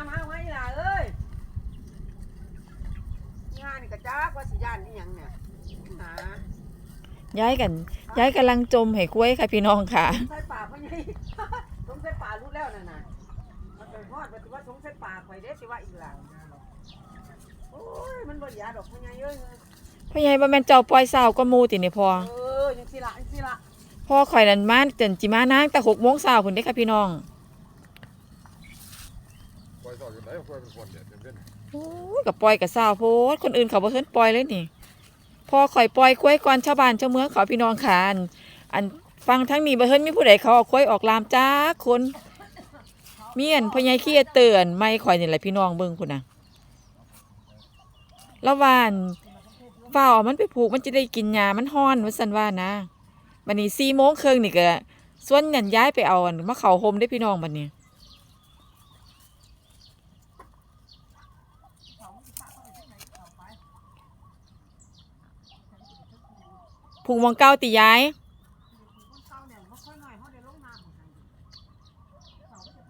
มาไว้ล่ะเอ้ยงานนี่กระจากว่าสิย่านนี่ยังเนี่ยหาย้ายกำลังจมให้กล้วยค่ะพี่น้องค่ะใส่ป่าพ่อใหญ่สงใส่ป่ารู้แล้วน่ะมันไปฮอดว่าสงใส่ป่าข่อยเด้สิว่าอีกล่ะโอ้ยมันบ่ยาดอกพ่อใหญ่เอ้ยพ่อใหญ่บ่แม่นเจ้าปล่อยสาวก็มูตินี่พอจังสิละพ่อข่อยนั่นมาจนจิมานางแต่6 โมงเช้าพุ่นเด้ค่ะพี่น้องปล่อยต่อกันได้ปล่อยเป็นคนเด็ดเป็น โอ้ยก็ปล่อยกับสาวโพดคนอื่นเขาบ่เฮิ่นปล่อยเลยนี่พ่อข่อยปล่อยกล้วยก่อนชาวบ้านชาวเมืองเขาพี่น้องค่ะอันฟังทั้งนี้บ่เฮิ่นมีผู้ใดเขาเอากล้วยออกลามจ้าคนมีอันพ่อใหญ่ขี้เตือนไม่ข่อยนี่แหละพี่น้องเบิ่งพุ่นน่ะละวานฝ้าวเอามันไปผูกมันจะได้กินหญ้ามันฮ้อนว่าซั่นว่านะบัดนี้4 โมงครึ่งนี่ก็ส่วนนั่นย้ายไปเอาอันมาเข้าห่มได้พี่น้องบัดนี้ผูกหมองเก่าติย้าย